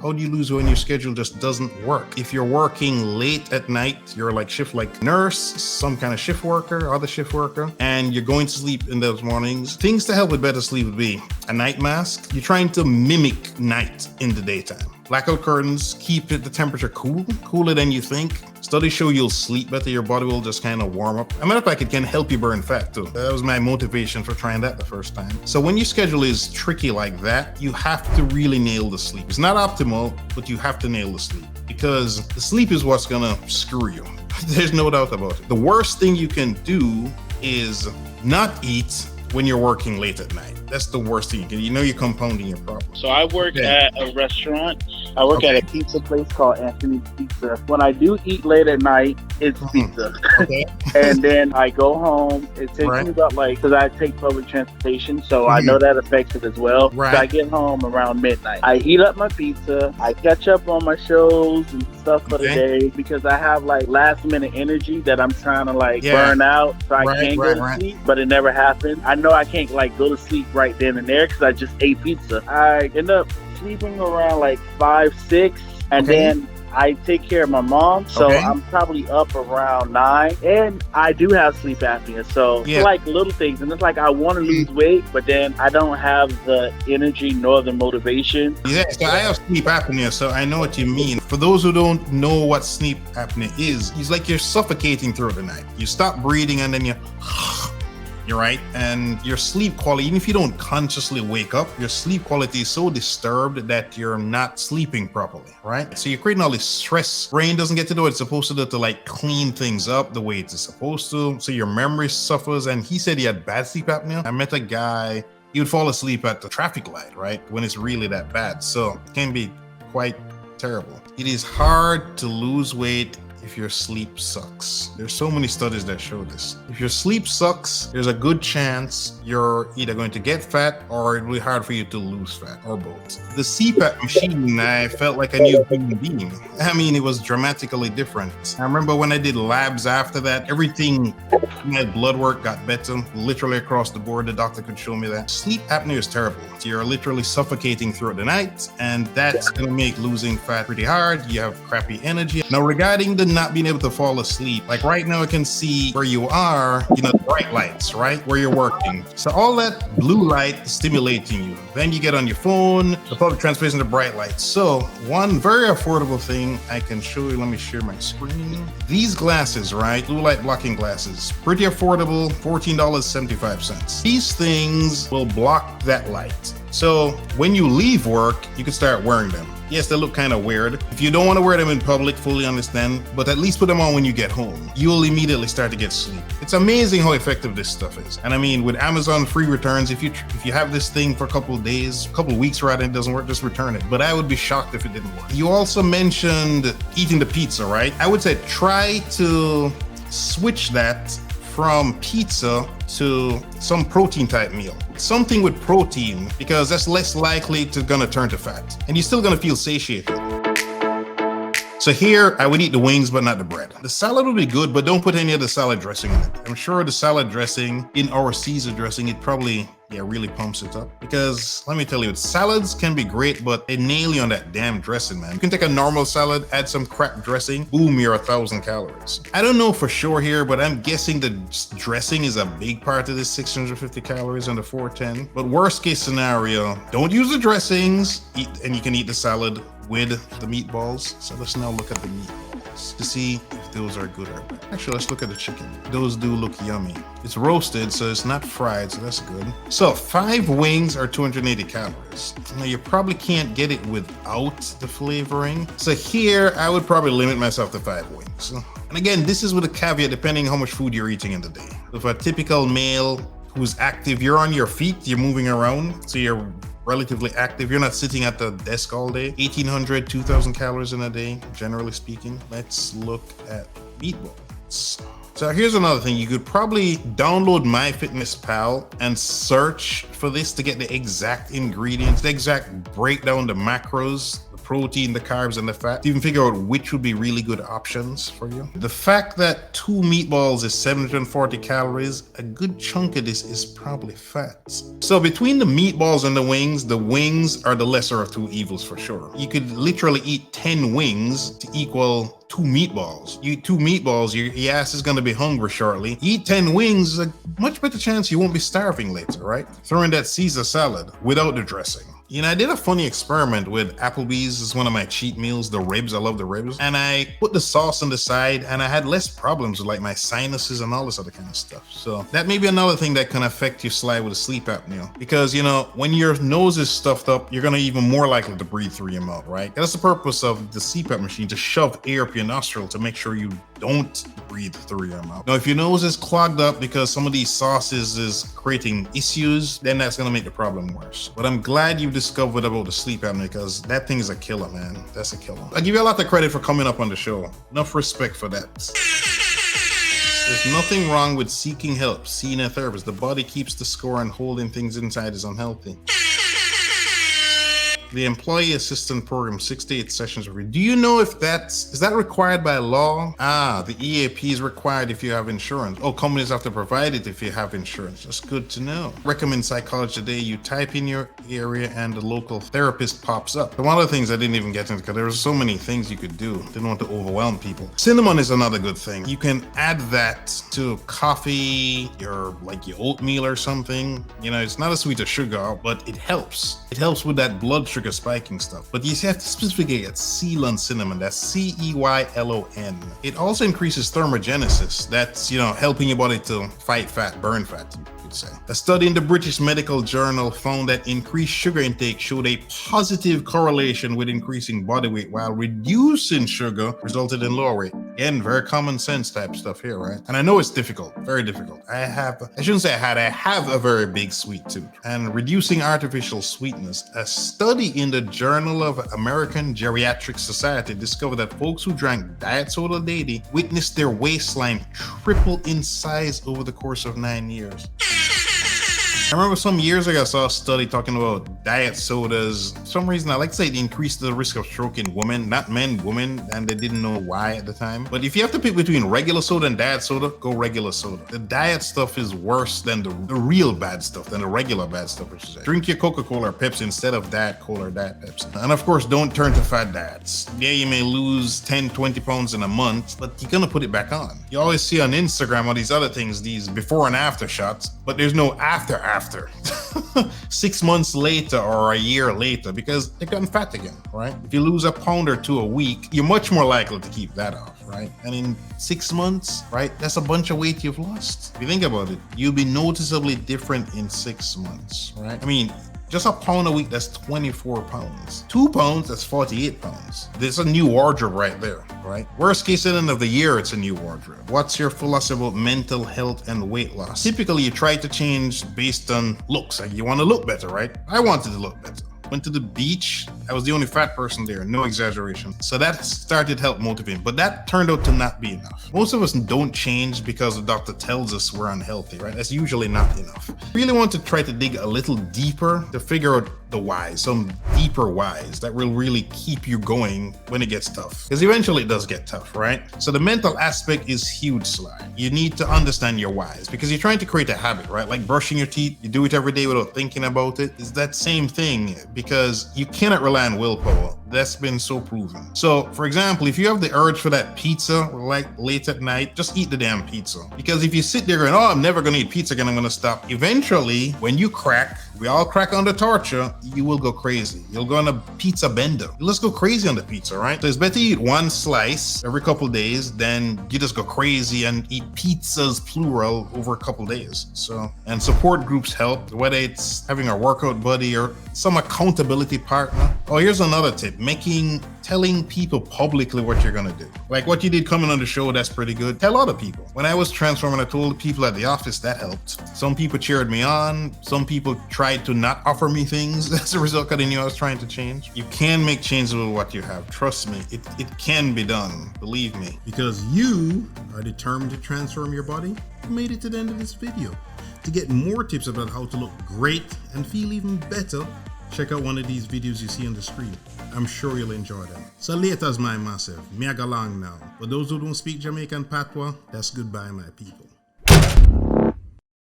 How do you lose when your schedule just doesn't work? If you're working late at night, you're like shift like nurse, some kind of shift worker, other shift worker, and you're going to sleep in those mornings, things to help with better sleep would be a night mask. You're trying to mimic night in the daytime. Blackout curtains keep the temperature cooler than you think. Studies show you'll sleep better, your body will just kind of warm up. As a matter of fact, it can help you burn fat too. That was my motivation for trying that the first time. So when your schedule is tricky like that, you have to really nail the sleep. It's not optimal, but you have to nail the sleep because the sleep is what's gonna screw you. There's no doubt about it. The worst thing you can do is not eat when you're working late at night. That's the worst thing you can. You know you're compounding your problem. So I work at a restaurant. I work at a pizza place called Anthony's Pizza. When I do eat late at night, it's pizza. Okay. And then I go home. It takes me about because I take public transportation, so I know that affects it as well. Right. So I get home around midnight. I heat up my pizza. I catch up on my shows and stuff for the day because I have like last minute energy that I'm trying to burn out, so I can't go to sleep. But it never happens. I know I can't go to sleep right then and there because I just ate pizza. I end up sleeping around 5, 6, and then I take care of my mom, so I'm probably up around 9, and I do have sleep apnea, so it's little things, and it's I want to lose weight, but then I don't have the energy nor the motivation. Yeah, so I have sleep apnea, so I know what you mean. For those who don't know what sleep apnea is, it's like you're suffocating through the night. You stop breathing and then you're right. And your sleep quality, even if you don't consciously wake up, your sleep quality is so disturbed that you're not sleeping properly, right? So you're creating all this stress. Brain doesn't get to do what it's supposed to do to clean things up the way it's supposed to. So your memory suffers. And he said he had bad sleep apnea. I met a guy, he would fall asleep at the traffic light, right? When it's really that bad. So it can be quite terrible. It is hard to lose weight if your sleep sucks. There's so many studies that show this. If your sleep sucks, there's a good chance you're either going to get fat or it'll be hard for you to lose fat, or both. The CPAP machine, I felt like a new human being. I mean, it was dramatically different. I remember when I did labs after that, everything, my blood work got better, literally across the board. The doctor could show me that. Sleep apnea is terrible. You're literally suffocating throughout the night, and that's gonna make losing fat pretty hard. You have crappy energy. Now, regarding the not being able to fall asleep, right now I can see where you are, the bright lights, right? Where you're working. So all that blue light is stimulating you. Then you get on your phone, the public transportation, the bright lights. So one very affordable thing I can show you, let me share my screen. These glasses, right? Blue light blocking glasses, pretty affordable, $14.75. These things will block that light. So when you leave work, you can start wearing them. Yes, they look kind of weird. If you don't want to wear them in public, fully understand, but at least put them on when you get home. You'll immediately start to get sleep. It's amazing how effective this stuff is. And I mean, with Amazon free returns, if you have this thing for a couple of days, a couple of weeks rather, and it doesn't work, just return it. But I would be shocked if it didn't work. You also mentioned eating the pizza, right? I would say try to switch that from pizza to some protein type meal. Something with protein, because that's less likely to gonna turn to fat. And you're still gonna feel satiated. So here, I would eat the wings, but not the bread. The salad would be good, but don't put any of the salad dressing in it. I'm sure the salad dressing, in our Caesar dressing, it probably really pumps it up. Because let me tell you, salads can be great, but they nail you on that damn dressing, man. You can take a normal salad, add some crap dressing, boom, you're 1,000 calories. I don't know for sure here, but I'm guessing the dressing is a big part of this 650 calories on the 410. But worst case scenario, don't use the dressings, and you can eat the salad with the meatballs. So let's now look at the meatballs to see if those are good or bad. Actually, let's look at the chicken. Those do look yummy. It's roasted, so it's not fried, so that's good. So 5 wings are 280 calories. Now you probably can't get it without the flavoring. So here, I would probably limit myself to 5 wings. And again, this is with a caveat depending how much food you're eating in the day. So for a typical male who's active, you're on your feet, you're moving around, so you're relatively active. You're not sitting at the desk all day. 1,800, 2,000 calories in a day, generally speaking. Let's look at meatballs. So here's another thing. You could probably download MyFitnessPal and search for this to get the exact ingredients, the exact breakdown, the macros, the protein, the carbs, and the fat to even figure out which would be really good options for you. The fact that 2 meatballs is 740 calories, a good chunk of this is probably fats. So between the meatballs and the wings are the lesser of two evils for sure. You could literally eat 10 wings to equal 2 meatballs. You eat 2 meatballs, your ass is going to be hungry shortly. You eat 10 wings, a much better chance you won't be starving later, right? Throw in that Caesar salad without the dressing. You know, I did a funny experiment with Applebee's. It's one of my cheat meals, the ribs. I love the ribs. And I put the sauce on the side and I had less problems with like my sinuses and all this other kind of stuff. So that may be another thing that can affect your slide with a sleep apnea. Because, you know, when your nose is stuffed up, you're going to even more likely to breathe through your mouth, right? That's the purpose of the CPAP machine, to shove air up your nostril to make sure you don't breathe through your mouth. Now, if your nose is clogged up because some of these sauces is creating issues, then that's going to make the problem worse. But I'm glad you discovered about the sleep apnea, because that thing is a killer, man. That's a killer. I give you a lot of credit for coming up on the show. Enough respect for that. There's nothing wrong with seeking help, seeing a therapist. The body keeps the score, and holding things inside is unhealthy. The Employee Assistance Program, 6 to 8 sessions review. Do you know if is that required by law? The EAP is required if you have insurance. Oh, companies have to provide it if you have insurance. That's good to know. Recommend Psychology Today. You type in your area and the local therapist pops up. One of the things I didn't even get into, because there were so many things you could do. Didn't want to overwhelm people. Cinnamon is another good thing. You can add that to coffee, your oatmeal or something. You know, it's not as sweet as sugar, but it helps. It helps with that blood sugar spiking stuff. But you have to specifically get Ceylon cinnamon. That's CEYLON. It also increases thermogenesis. That's, you know, helping your body to fight fat, burn fat, you could say. A study in the British Medical Journal found that increased sugar intake showed a positive correlation with increasing body weight, while reducing sugar resulted in lower weight. Again, very common sense type stuff here, right? And I know it's difficult, very difficult. I have a very big sweet tooth. And reducing artificial sweetness, a study in the Journal of American Geriatric Society discovered that folks who drank diet soda daily witnessed their waistline triple in size over the course of 9 years. I remember some years ago I saw a study talking about diet sodas. For some reason, I like to say it increased the risk of stroke in women, not men, women, and they didn't know why at the time. But if you have to pick between regular soda and diet soda, go regular soda. The diet stuff is worse than the real bad stuff, than the regular bad stuff, I should say. Drink your Coca-Cola or Pepsi instead of Diet Cola or Diet Pepsi. And of course, don't turn to fat diets. Yeah, you may lose 10, 20 pounds in a month, but you're gonna put it back on. You always see on Instagram all these other things, these before and after shots, but there's no after. 6 months later or a year later, because they've gotten fat again, right? If you lose a pound or two a week, you're much more likely to keep that off, right? And in 6 months, right, that's a bunch of weight you've lost. If you think about it, you'll be noticeably different in 6 months, right? I mean, just a pound a week, that's 24 pounds. 2 pounds, that's 48 pounds. There's a new wardrobe right there, right? Worst case end of the year, it's a new wardrobe. What's your philosophy about mental health and weight loss? Typically, you try to change based on looks. Like you want to look better, right? I wanted to look better. Went to the beach. I was the only fat person there, no exaggeration. So that started to help motivate, but that turned out to not be enough. Most of us don't change because the doctor tells us we're unhealthy, right? That's usually not enough. Really want to try to dig a little deeper to figure out the whys, some deeper whys that will really keep you going when it gets tough. Because eventually it does get tough, right? So the mental aspect is huge, Sly. You need to understand your whys, because you're trying to create a habit, right? Like brushing your teeth, you do it every day without thinking about it. It's that same thing, because you cannot rely on willpower. That's been so proven. So, for example, if you have the urge for that pizza, like late at night, just eat the damn pizza. Because if you sit there going, oh, I'm never gonna eat pizza again, I'm gonna stop. Eventually, when you crack, we all crack under torture, you will go crazy. You'll go on a pizza bender. Let's go crazy on the pizza, right? So it's better you eat one slice every couple days than you just go crazy and eat pizzas, plural, over a couple days. So, and support groups help, whether it's having a workout buddy or some accountability partner. Oh, here's another tip. Telling people publicly what you're gonna do. Like what you did coming on the show, that's pretty good. Tell other people. When I was transforming, I told people at the office, that helped. Some people cheered me on. Some people tried to not offer me things as a result, because they knew I was trying to change. You can make changes with what you have. Trust me, it can be done. Believe me. Because you are determined to transform your body, you made it to the end of this video. To get more tips about how to look great and feel even better, check out one of these videos you see on the screen. I'm sure you'll enjoy them. So later's my massive. Me I go long now. For those who don't speak Jamaican patois, that's goodbye my people.